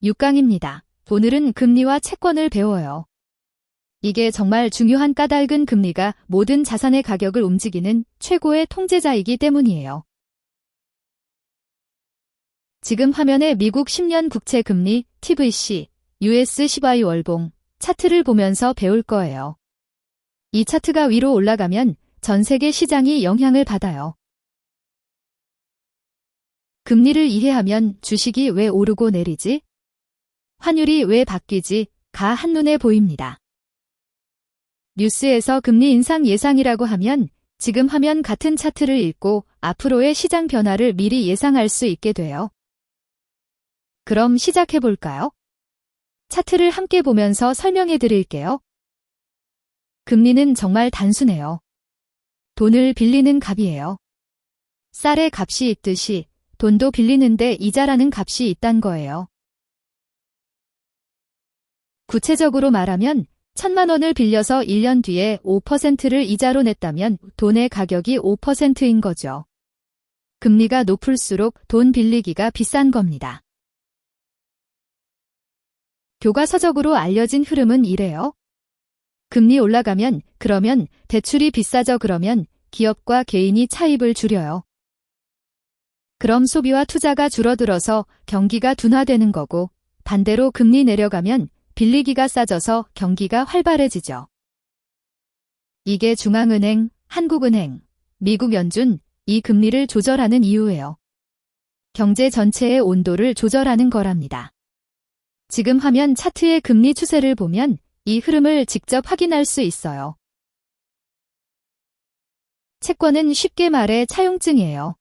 6강입니다. 오늘은 금리와 채권을 배워요. 이게 정말 중요한 까닭은 금리가 모든 자산의 가격을 움직이는 최고의 통제자이기 때문이에요. 지금 화면에 미국 10년 국채 금리, TVC, US 10이 월봉 차트를 보면서 배울 거예요. 이 차트가 위로 올라가면 전 세계 시장이 영향을 받아요. 금리를 이해하면 주식이 왜 오르고 내리지? 환율이 왜 바뀌지?가 한눈에 보입니다. 뉴스에서 금리 인상 예상이라고 하면 지금 화면 같은 차트를 읽고 앞으로의 시장 변화를 미리 예상할 수 있게 돼요. 그럼 시작해 볼까요? 차트를 함께 보면서 설명해 드릴게요. 금리는 정말 단순해요. 돈을 빌리는 값이에요. 쌀의 값이 있듯이 돈도 빌리는데 이자라는 값이 있단 거예요. 구체적으로 말하면 1,000만 원을 빌려서 1년 뒤에 5%를 이자로 냈다면 돈의 가격이 5%인 거죠. 금리가 높을수록 돈 빌리기가 비싼 겁니다. 교과서적으로 알려진 흐름은 이래요. 금리 올라가면 그러면 대출이 비싸져 그러면 기업과 개인이 차입을 줄여요. 그럼 소비와 투자가 줄어들어서 경기가 둔화되는 거고 반대로 금리 내려가면 빌리기가 싸져서 경기가 활발해지죠. 이게 중앙은행, 한국은행, 미국 연준, 이 금리를 조절하는 이유예요. 경제 전체의 온도를 조절하는 거랍니다. 지금 화면 차트의 금리 추세를 보면 이 흐름을 직접 확인할 수 있어요. 채권은 쉽게 말해 차용증이에요.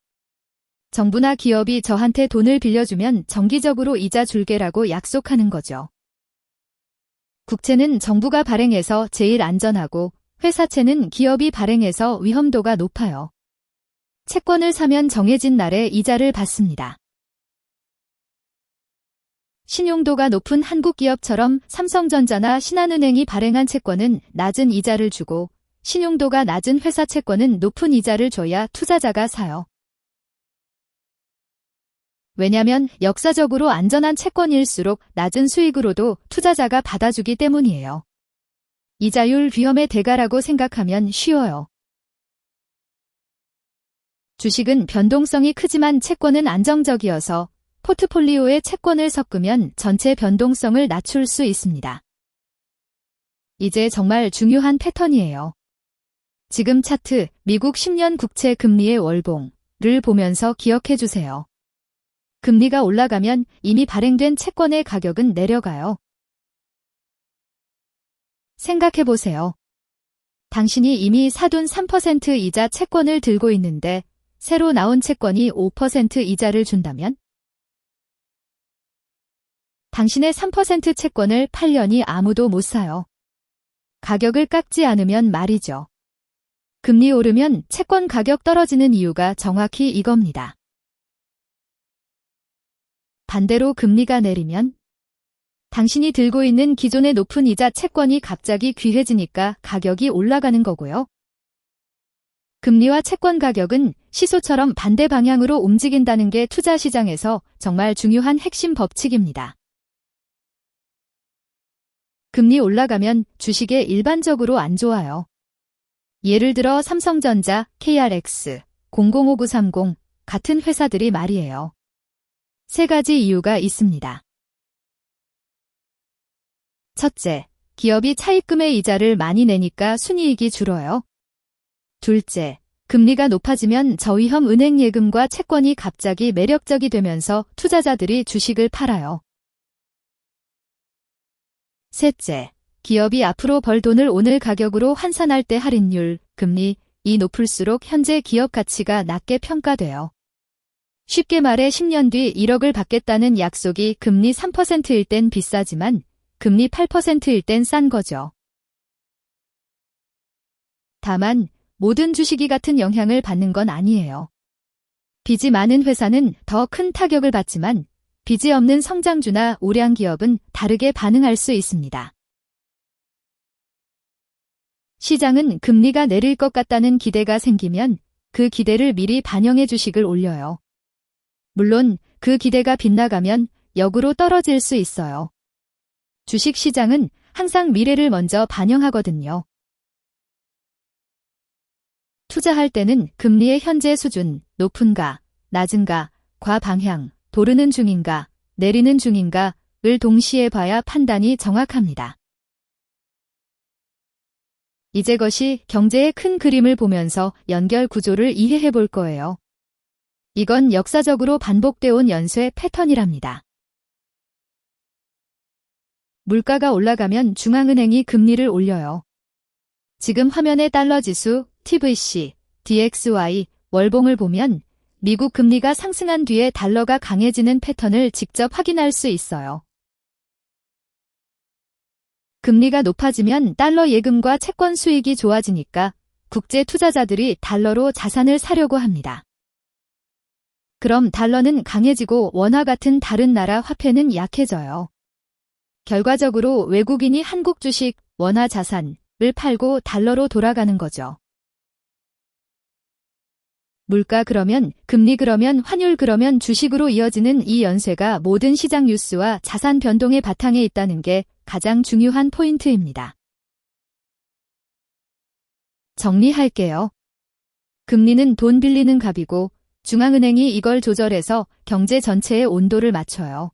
정부나 기업이 저한테 돈을 빌려주면 정기적으로 이자 줄게라고 약속하는 거죠. 국채는 정부가 발행해서 제일 안전하고 회사채는 기업이 발행해서 위험도가 높아요. 채권을 사면 정해진 날에 이자를 받습니다. 신용도가 높은 한국 기업처럼 삼성전자나 신한은행이 발행한 채권은 낮은 이자를 주고 신용도가 낮은 회사 채권은 높은 이자를 줘야 투자자가 사요. 왜냐면 역사적으로 안전한 채권일수록 낮은 수익으로도 투자자가 받아주기 때문이에요. 이자율 위험의 대가라고 생각하면 쉬워요. 주식은 변동성이 크지만 채권은 안정적이어서 포트폴리오에 채권을 섞으면 전체 변동성을 낮출 수 있습니다. 이제 정말 중요한 패턴이에요. 지금 차트 미국 10년 국채 금리의 월봉을 보면서 기억해 주세요. 금리가 올라가면 이미 발행된 채권의 가격은 내려가요. 생각해 보세요. 당신이 이미 사둔 3% 이자 채권을 들고 있는데 새로 나온 채권이 5% 이자를 준다면? 당신의 3% 채권을 팔려니 아무도 못 사요. 가격을 깎지 않으면 말이죠. 금리 오르면 채권 가격 떨어지는 이유가 정확히 이겁니다. 반대로 금리가 내리면 당신이 들고 있는 기존의 높은 이자 채권이 갑자기 귀해지니까 가격이 올라가는 거고요. 금리와 채권 가격은 시소처럼 반대 방향으로 움직인다는 게 투자 시장에서 정말 중요한 핵심 법칙입니다. 금리 올라가면 주식에 일반적으로 안 좋아요. 예를 들어 삼성전자, KRX, 005930 같은 회사들이 말이에요. 세 가지 이유가 있습니다. 첫째, 기업이 차입금의 이자를 많이 내니까 순이익이 줄어요. 둘째, 금리가 높아지면 저위험 은행 예금과 채권이 갑자기 매력적이 되면서 투자자들이 주식을 팔아요. 셋째, 기업이 앞으로 벌 돈을 오늘 가격으로 환산할 때 할인율, 금리, 이 높을수록 현재 기업 가치가 낮게 평가돼요. 쉽게 말해 10년 뒤 1억을 받겠다는 약속이 금리 3%일 땐 비싸지만 금리 8%일 땐 싼 거죠. 다만 모든 주식이 같은 영향을 받는 건 아니에요. 빚이 많은 회사는 더 큰 타격을 받지만 빚이 없는 성장주나 우량 기업은 다르게 반응할 수 있습니다. 시장은 금리가 내릴 것 같다는 기대가 생기면 그 기대를 미리 반영해 주식을 올려요. 물론 그 기대가 빗나가면 역으로 떨어질 수 있어요. 주식 시장은 항상 미래를 먼저 반영하거든요. 투자할 때는 금리의 현재 수준, 높은가, 낮은가, 과방향, 오르는 중인가, 내리는 중인가를 동시에 봐야 판단이 정확합니다. 이제 것이 경제의 큰 그림을 보면서 연결 구조를 이해해 볼 거예요. 이건 역사적으로 반복되어 온 연쇄 패턴이랍니다. 물가가 올라가면 중앙은행이 금리를 올려요. 지금 화면의 달러 지수, TVC, DXY, 월봉을 보면 미국 금리가 상승한 뒤에 달러가 강해지는 패턴을 직접 확인할 수 있어요. 금리가 높아지면 달러 예금과 채권 수익이 좋아지니까 국제 투자자들이 달러로 자산을 사려고 합니다. 그럼 달러는 강해지고 원화 같은 다른 나라 화폐는 약해져요. 결과적으로 외국인이 한국 주식, 원화 자산을 팔고 달러로 돌아가는 거죠. 물가 그러면 금리 그러면 환율 그러면 주식으로 이어지는 이 연쇄가 모든 시장 뉴스와 자산 변동의 바탕에 있다는 게 가장 중요한 포인트입니다. 정리할게요. 금리는 돈 빌리는 값이고 중앙은행이 이걸 조절해서 경제 전체의 온도를 맞춰요.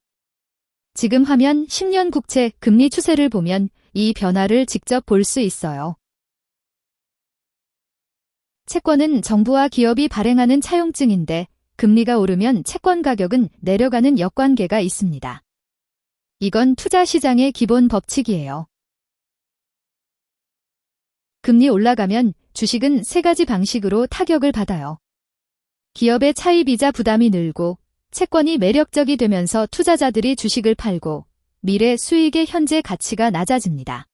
지금 화면 10년 국채 금리 추세를 보면 이 변화를 직접 볼 수 있어요. 채권은 정부와 기업이 발행하는 차용증인데 금리가 오르면 채권 가격은 내려가는 역관계가 있습니다. 이건 투자 시장의 기본 법칙이에요. 금리 올라가면 주식은 세 가지 방식으로 타격을 받아요. 기업의 차입이자 부담이 늘고 채권이 매력적이 되면서 투자자들이 주식을 팔고 미래 수익의 현재 가치가 낮아집니다.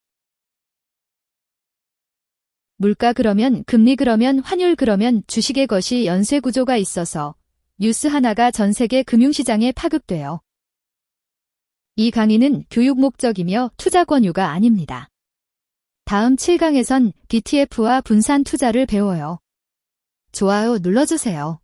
물가 그러면 금리 그러면 환율 그러면 주식의 것이 연쇄 구조가 있어서 뉴스 하나가 전 세계 금융시장에 파급돼요. 이 강의는 교육 목적이며 투자 권유가 아닙니다. 다음 7강에선 BTF와 분산 투자를 배워요. 좋아요 눌러주세요.